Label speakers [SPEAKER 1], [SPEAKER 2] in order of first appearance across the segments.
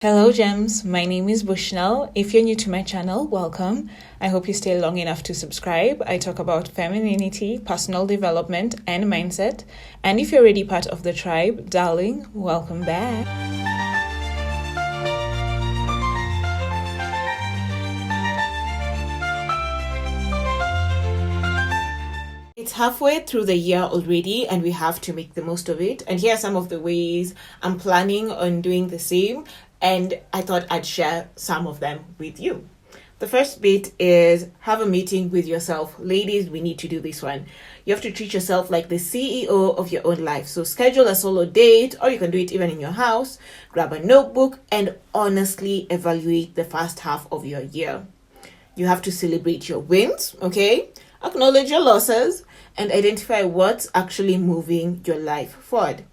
[SPEAKER 1] Hello, Gems. My name is Bushnell. If you're new to my channel, welcome. I hope you stay long enough to subscribe. I talk about femininity, personal development, and mindset. And if you're already part of the tribe, darling, welcome back. It's halfway through the year already, and we have to make the most of it. And here are some of the ways I'm planning on doing the same. And I thought I'd share some of them with you. The first bit is have a meeting with yourself. Ladies, we need to do this one. You have to treat yourself like the CEO of your own life. So schedule a solo date, or you can do it even in your house. Grab a notebook and honestly evaluate the first half of your year. You have to celebrate your wins, okay? Acknowledge your losses and identify what's actually moving your life forward.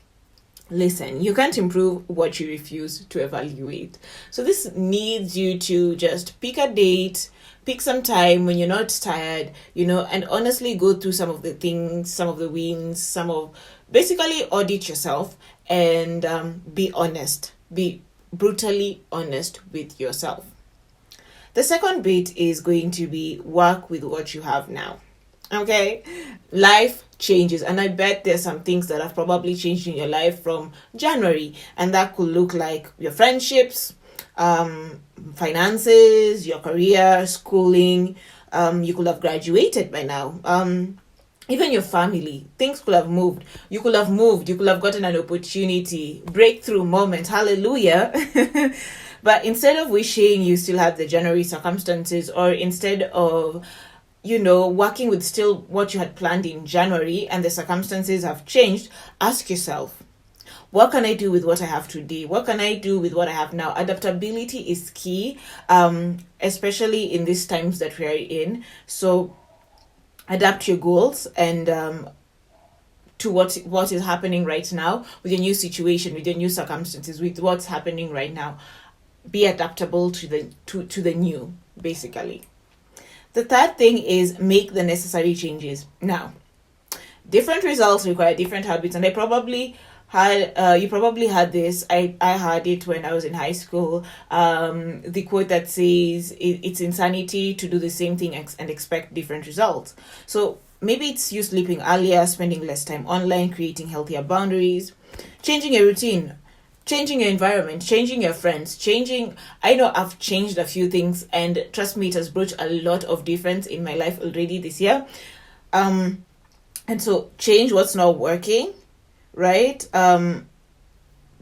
[SPEAKER 1] Listen, you can't improve what you refuse to evaluate. So this needs you to just pick a date, pick some time when you're not tired, and honestly go through some of the things, some of the wins, basically audit yourself and be honest, be brutally honest with yourself. The second bit is going to be work with what you have now. Okay, life changes, and I bet there's some things that have probably changed in your life from January, and that could look like your friendships, finances, your career, schooling. You could have graduated by now. Even your family, things could have moved. You could have gotten an opportunity, breakthrough moment, hallelujah. But instead of wishing you still had the January circumstances, or instead of working with still what you had planned in January and the circumstances have changed, ask yourself, what can I do with what I have today? What can I do with what I have now? Adaptability is key, especially in these times that we are in. So adapt your goals and to what is happening right now with your new situation, with your new circumstances, with what's happening right now. Be adaptable to the new, basically. The third thing is make the necessary changes. Now, different results require different habits, and you probably had this. I had it when I was in high school. The quote that says it's insanity to do the same thing and expect different results. So maybe it's you sleeping earlier, spending less time online, creating healthier boundaries, changing your routine, changing your environment, changing your friends, I know I've changed a few things, and trust me, it has brought a lot of difference in my life already this year. And so change what's not working, right?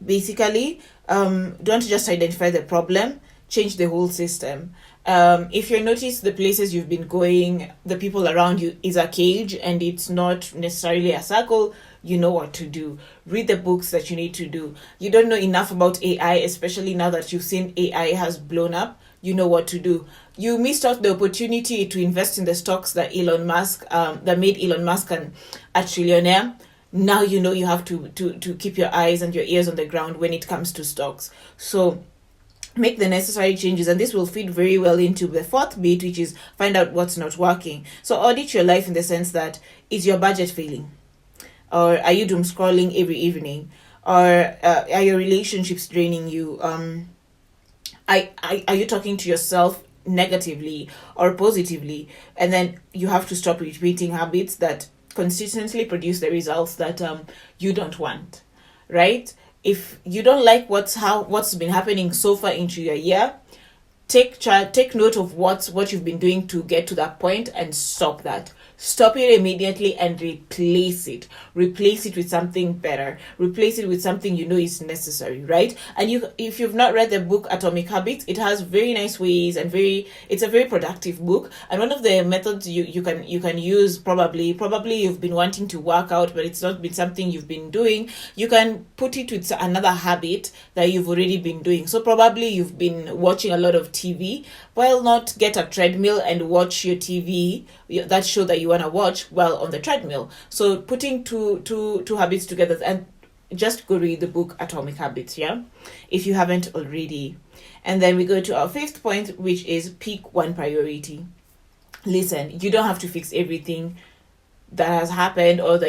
[SPEAKER 1] Basically, don't just identify the problem, change the whole system. If you notice the places you've been going, the people around you is a cage and it's not necessarily a circle, you know what to do. Read the books that you need to do. You don't know enough about AI, especially now that you've seen AI has blown up, you know what to do. You missed out the opportunity to invest in the stocks that that made Elon Musk a trillionaire. Now you know you have to keep your eyes and your ears on the ground when it comes to stocks. So make the necessary changes, and this will feed very well into the fourth bit, which is find out what's not working. So audit your life in the sense that, is your budget failing? Or are you doom scrolling every evening? Or are your relationships draining you? Are you talking to yourself negatively or positively? And then you have to stop repeating habits that consistently produce the results that you don't want, right? If you don't like what's been happening so far into your year, take note of what you've been doing to get to that point and stop that. Stop it immediately and replace it with something better. Replace it with something you know is necessary, right? And if you've not read the book Atomic Habits, it has very nice ways and it's a very productive book. And one of the methods you can use, probably you've been wanting to work out but it's not been something you've been doing, you can put it with another habit that you've already been doing. So probably you've been watching a lot of TV. Why not get a treadmill and watch your TV, that show that you want to watch, while on the treadmill? So putting two habits together, and just go read the book Atomic Habits, yeah, if you haven't already. And then we go to our fifth point, which is pick one priority. Listen, you don't have to fix everything that has happened or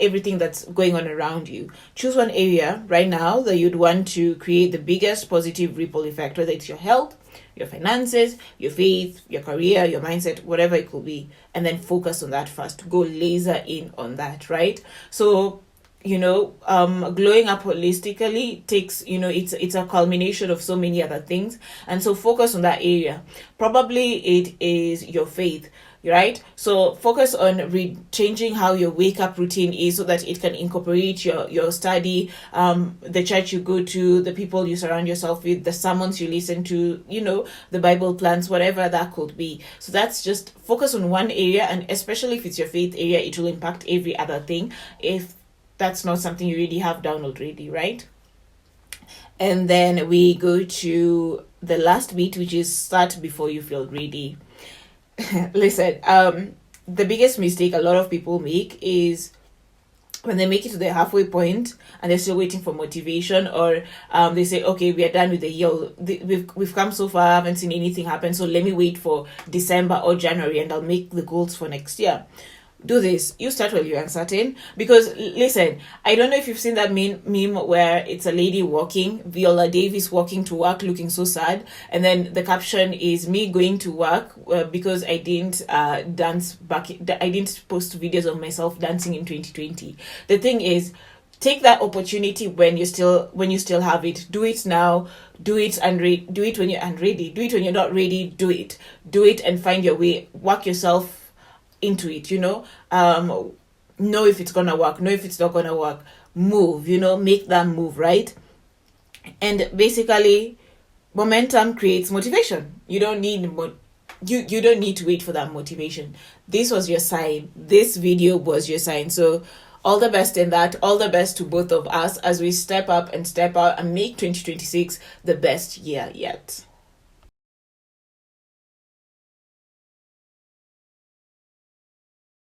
[SPEAKER 1] everything that's going on around you. Choose one area right now that you'd want to create the biggest positive ripple effect, whether it's your health, your finances, your faith, your career, your mindset, whatever it could be, and then focus on that first. Go laser in on that, right? So glowing up holistically takes, it's a culmination of so many other things, and so focus on that area. Probably it is your faith, right? So focus on changing how your wake up routine is, so that it can incorporate your study, the church you go to, the people you surround yourself with, the sermons you listen to, the Bible plans, whatever that could be. So that's just focus on one area, and especially if it's your faith area, it will impact every other thing, if that's not something you really have down already, right? And then we go to the last bit, which is start before you feel ready. Listen, the biggest mistake a lot of people make is when they make it to the halfway point and they're still waiting for motivation, or they say, okay, we are done with the year, we've come so far, I haven't seen anything happen, so let me wait for December or January and I'll make the goals for next year. Do this. You start while you're uncertain. Because listen, I don't know if you've seen that meme where it's a lady walking, Viola Davis walking to work looking so sad, and then the caption is me going to work because I didn't dance back. I didn't post videos of myself dancing in 2020. The thing is, take that opportunity when you still have it. Do it now. Do it do it when you're unready. Do it when you're not ready. Do it and find your way. Work yourself into it, know if it's gonna work, know if it's not gonna work, move, make that move, right? And basically, momentum creates motivation. You don't need you don't need to wait for that motivation. This was your sign. This video was your sign. So all the best in that. All the best to both of us as we step up and step out and make 2026 the best year yet.